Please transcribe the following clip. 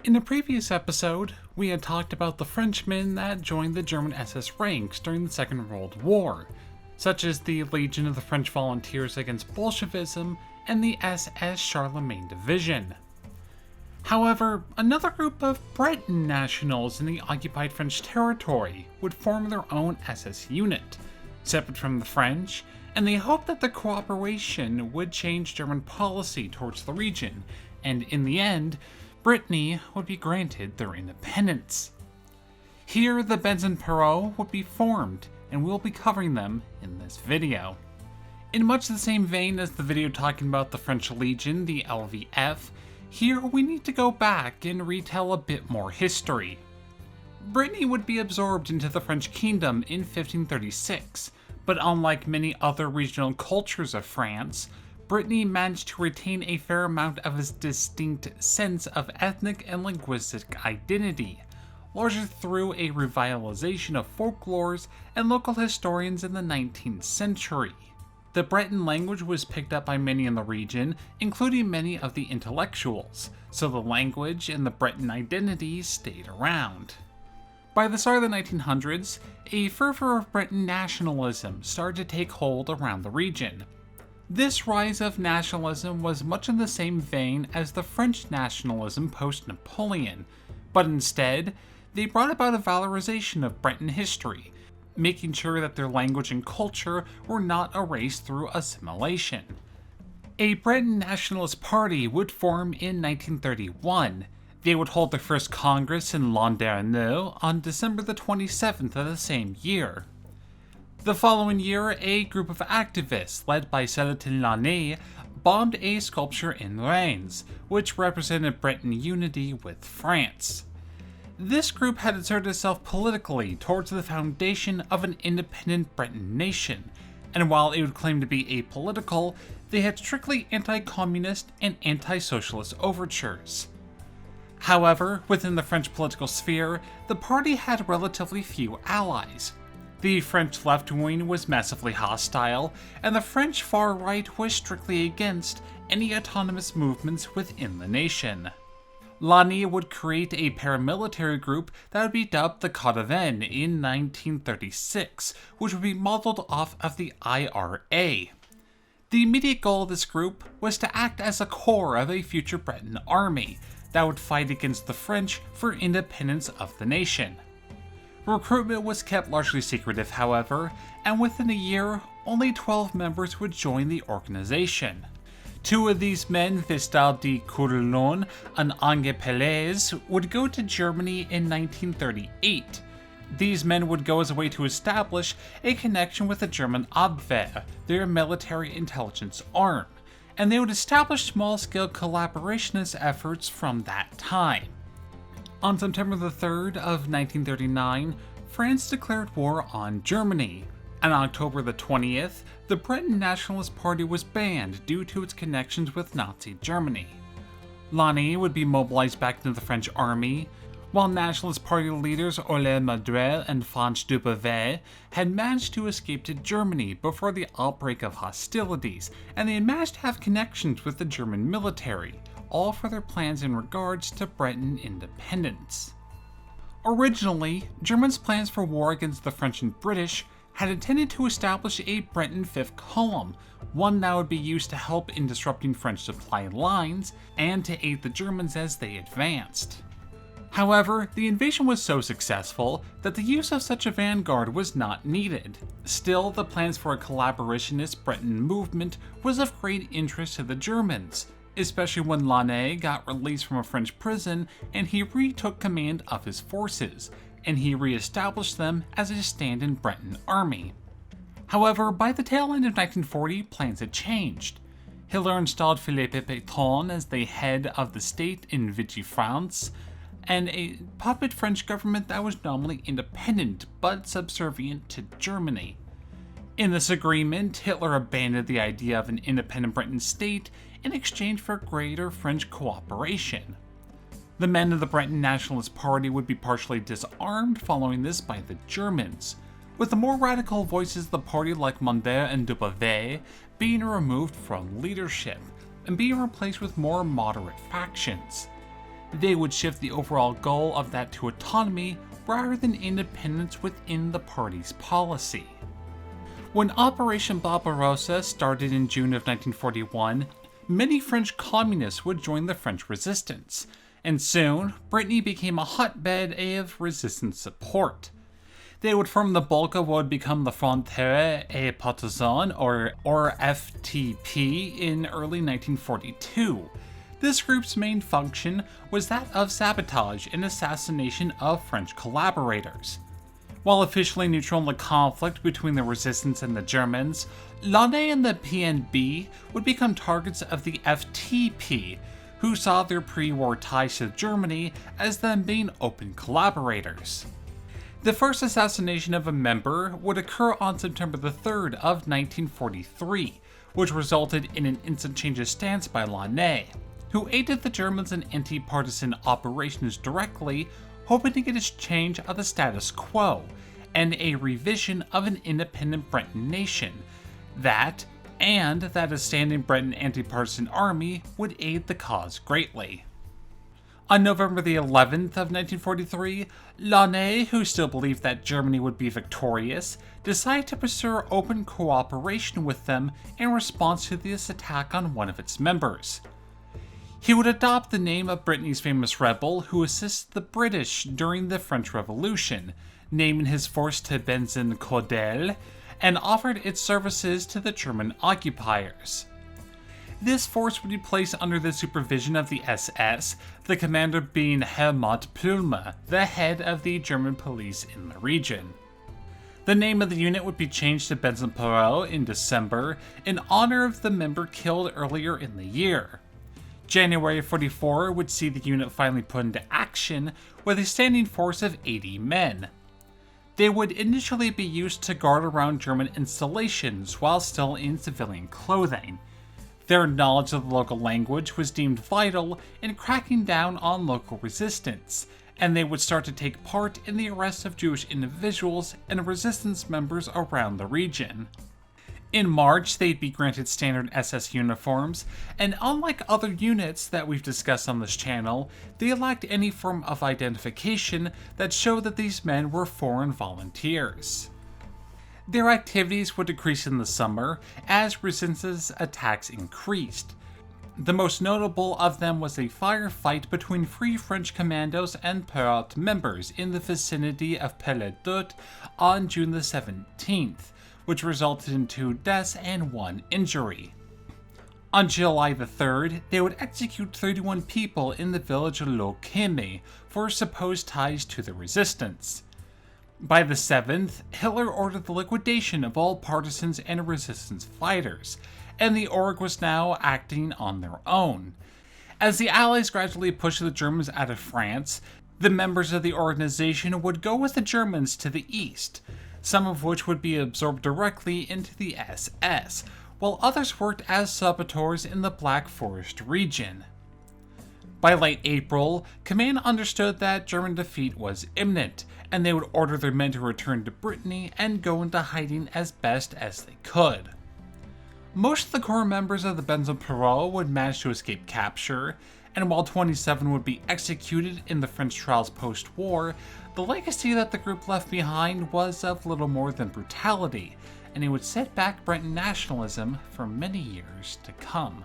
In a previous episode, we had talked about the Frenchmen that joined the German SS ranks during the Second World War, such as the Legion of the French Volunteers Against Bolshevism and the SS Charlemagne Division. However, another group of Breton nationals in the occupied French territory would form their own SS unit, separate from the French, and they hoped that the cooperation would change German policy towards the region, and in the end, Brittany would be granted their independence. Here, the Bezen Perrot would be formed, and we'll be covering them in this video. In much the same vein as the video talking about the French Legion, the LVF, here we need to go back and retell a bit more history. Brittany would be absorbed into the French kingdom in 1536, but unlike many other regional cultures of France, Brittany managed to retain a fair amount of its distinct sense of ethnic and linguistic identity, largely through a revitalization of folklores and local historians in the 19th century. The Breton language was picked up by many in the region, including many of the intellectuals, so the language and the Breton identity stayed around. By the start of the 1900s, a fervor of Breton nationalism started to take hold around the region. This rise of nationalism was much in the same vein as the French nationalism post-Napoleon, but instead, they brought about a valorization of Breton history, making sure that their language and culture were not erased through assimilation. A Breton Nationalist Party would form in 1931. They would hold their first Congress in Landerneau on December the 27th of the same year. The following year, a group of activists led by Célestin Lainé bombed a sculpture in Rennes, which represented Breton unity with France. This group had inserted itself politically towards the foundation of an independent Breton nation, and while it would claim to be apolitical, they had strictly anti-communist and anti-socialist overtures. However, within the French political sphere, the party had relatively few allies. The French left wing was massively hostile, and the French far right was strictly against any autonomous movements within the nation. Lainé would create a paramilitary group that would be dubbed the Caudevin in 1936, which would be modeled off of the IRA. The immediate goal of this group was to act as a core of a future Breton army that would fight against the French for independence of the nation. Recruitment was kept largely secretive, however, and within a year, only 12 members would join the organization. Two of these men, Vistal de Courlon and Ange Pelez, would go to Germany in 1938. These men would go as a way to establish a connection with the German Abwehr, their military intelligence arm, and they would establish small-scale collaborationist efforts from that time. On September the 3rd of 1939, France declared war on Germany, and on October the 20th, the Breton Nationalist Party was banned due to its connections with Nazi Germany. Lainé would be mobilized back into the French army, while Nationalist Party leaders Ole Madrel and Franz Dubové had managed to escape to Germany before the outbreak of hostilities, and they had managed to have connections with the German military, all for their plans in regards to Breton independence. Originally, Germans' plans for war against the French and British had intended to establish a Breton fifth column, one that would be used to help in disrupting French supply lines and to aid the Germans as they advanced. However, the invasion was so successful that the use of such a vanguard was not needed. Still, the plans for a collaborationist Breton movement was of great interest to the Germans, especially when Lainé got released from a French prison and he retook command of his forces, and he re-established them as a stand-in Breton army. However, by the tail end of 1940, plans had changed. Hitler installed Philippe Pétain as the head of the state in Vichy, France, and a puppet French government that was nominally independent but subservient to Germany. In this agreement, Hitler abandoned the idea of an independent Breton state in exchange for greater French cooperation. The men of the Breton Nationalist Party would be partially disarmed following this by the Germans, with the more radical voices of the party like Mondeur and Dubové being removed from leadership and being replaced with more moderate factions. they would shift the overall goal of that to autonomy rather than independence within the party's policy. When Operation Barbarossa started in June of 1941, many French communists would join the French resistance, and soon Brittany became a hotbed of resistance support. They would form the bulk of what would become the Frontière et Partisan, or FTP, in early 1942. This group's main function was that of sabotage and assassination of French collaborators. While officially neutral in the conflict between the resistance and the Germans, Lainé and the PNB would become targets of the FTP, who saw their pre-war ties to Germany as them being open collaborators. The first assassination of a member would occur on September the 3rd of 1943, which resulted in an instant change of stance by Lainé, who aided the Germans in anti-partisan operations directly, hoping to get a change of the status quo and a revision of an independent Breton nation, and that a standing Breton anti-partisan army would aid the cause greatly. On November the 11th of 1943, Lainé, who still believed that Germany would be victorious, decided to pursue open cooperation with them in response to this attack on one of its members. He would adopt the name of Brittany's famous rebel who assisted the British during the French Revolution, naming his force to Bezen Perrot, and offered its services to the German occupiers. This force would be placed under the supervision of the SS, the commander being Helmut Plumé, the head of the German police in the region. The name of the unit would be changed to Bezen Perrot in December in honor of the member killed earlier in the year. January 44 would see the unit finally put into action with a standing force of 80 men. They would initially be used to guard around German installations while still in civilian clothing. Their knowledge of the local language was deemed vital in cracking down on local resistance, and they would start to take part in the arrest of Jewish individuals and resistance members around the region. In March, they'd be granted standard SS uniforms, and unlike other units that we've discussed on this channel, they lacked any form of identification that showed that these men were foreign volunteers. Their activities would decrease in the summer as resistance attacks increased. The most notable of them was a firefight between Free French Commandos and Perrot members in the vicinity of Pellet on June the 17th, which resulted in 2 deaths and 1 injury. On July the 3rd, they would execute 31 people in the village of Lokeme for supposed ties to the resistance. By the 7th, Hitler ordered the liquidation of all partisans and resistance fighters, and the org was now acting on their own. As the Allies gradually pushed the Germans out of France, the members of the organization would go with the Germans to the east, some of which would be absorbed directly into the SS, while others worked as saboteurs in the Black Forest region. By late April, command understood that German defeat was imminent, and they would order their men to return to Brittany and go into hiding as best as they could. Most of the core members of the Bezen Perrot would manage to escape capture, and while 27 would be executed in the French trials post-war, the legacy that the group left behind was of little more than brutality, and it would set back Breton nationalism for many years to come.